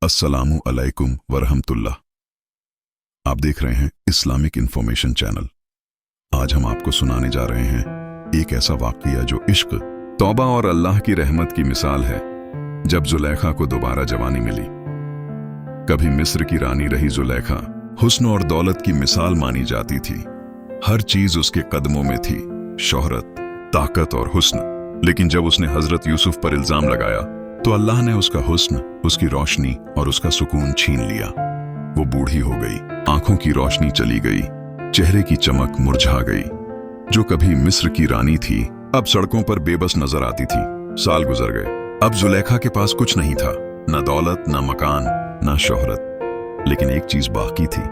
अस्सलामु अलैकुम वरहमतुल्लाह। आप देख रहे हैं इस्लामिक इंफॉर्मेशन चैनल। आज हम आपको सुनाने जा रहे हैं एक ऐसा वाकया जो इश्क, तौबा और अल्लाह की रहमत की मिसाल है। जब जुलेखा को दोबारा जवानी मिली। कभी मिस्र की रानी रही जुलेखा हुस्न और दौलत की मिसाल मानी जाती थी। हर चीज उसके कदमों में थी, शोहरत, ताकत और हुस्न। लेकिन जब उसने हजरत यूसुफ पर इल्जाम लगाया तो अल्लाह ने उसका हुस्न, उसकी रोशनी और उसका सुकून छीन लिया। वो बूढ़ी हो गई, आंखों की रोशनी चली गई, चेहरे की चमक मुरझा गई। जो कभी मिस्र की रानी थी अब सड़कों पर बेबस नजर आती थी। साल गुजर गए। अब जुलेखा के पास कुछ नहीं था, न दौलत, न मकान, न शोहरत। लेकिन एक चीज बाकी थी,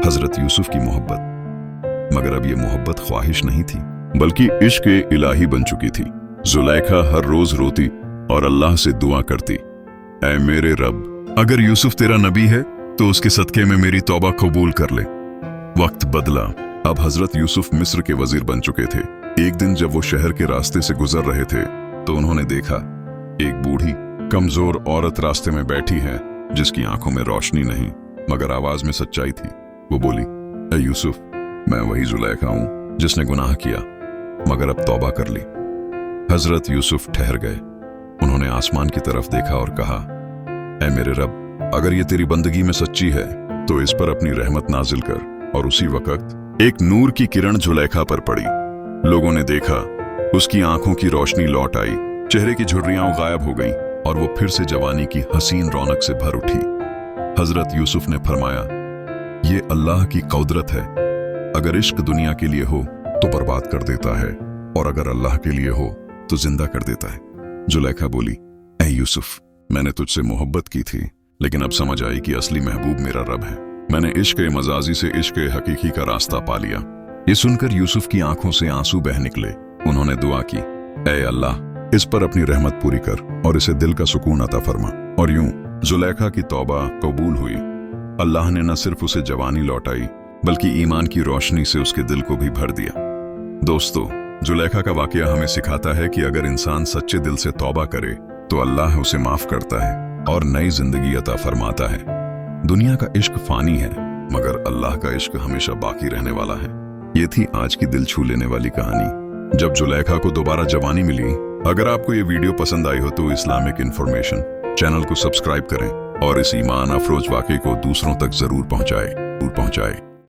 हजरत यूसुफ की मोहब्बत। मगर अब ये मोहब्बत ख्वाहिश नहीं थी, बल्कि इश्क इलाही बन चुकी थी। जुलेखा हर रोज रोती और अल्लाह से दुआ करती, ऐ मेरे रब, अगर यूसुफ तेरा नबी है तो उसके सदके में मेरी तौबा कबूल कर ले। वक्त बदला। अब हजरत यूसुफ मिस्र के वजीर बन चुके थे। एक दिन जब वो शहर के रास्ते से गुजर रहे थे तो उन्होंने देखा एक बूढ़ी कमजोर औरत रास्ते में बैठी है, जिसकी आंखों में रोशनी नहीं मगर आवाज में सच्चाई थी। वो बोली, ऐ यूसुफ, मैं वही जुलेखा हूं जिसने गुनाह किया, मगर अब तौबा कर ली। हजरत यूसुफ ठहर गए। उन्होंने आसमान की तरफ देखा और कहा, ऐ मेरे रब, अगर ये तेरी बंदगी में सच्ची है तो इस पर अपनी रहमत नाजिल कर। और उसी वक्त एक नूर की किरण जुलेखा पर पड़ी। लोगों ने देखा, उसकी आंखों की रोशनी लौट आई, चेहरे की झुर्रियां गायब हो गईं और वो फिर से जवानी की हसीन रौनक से भर उठी। हजरत यूसुफ ने फरमाया, ये अल्लाह की कुदरत है। अगर इश्क दुनिया के लिए हो तो बर्बाद कर देता है, और अगर अल्लाह के लिए हो तो जिंदा कर देता है। जुलेखा बोली, ऐ यूसुफ, मैंने तुझसे मोहब्बत की थी, लेकिन अब समझ आई कि असली महबूब मेरा रब है। मैंने इश्क मजाजी से इश्क हकीकी का रास्ता पा लिया। ये सुनकर यूसुफ की आंखों से आंसू बह निकले। उन्होंने दुआ की, ऐ अल्लाह, इस पर अपनी रहमत पूरी कर और इसे दिल का सुकून अता फरमा। और यूं जुलेखा की तौबा कबूल हुई। अल्लाह ने न सिर्फ उसे जवानी लौटाई, बल्कि ईमान की रोशनी से उसके दिल को भी भर दिया। दोस्तों, जुलेखा का वाकया हमें सिखाता है कि अगर इंसान सच्चे दिल से तौबा करे तो अल्लाह उसे माफ करता है और नई जिंदगी अता फरमाता है। दुनिया का इश्क फानी है, मगर अल्लाह का इश्क हमेशा बाकी रहने वाला है। ये थी आज की दिल छू लेने वाली कहानी, जब जुलेखा को दोबारा जवानी मिली। अगर आपको ये वीडियो पसंद आई हो तो इस्लामिक इंफॉर्मेशन चैनल को सब्सक्राइब करें और इस ईमान अफरोज वाकये को दूसरों तक जरूर पहुंचाए।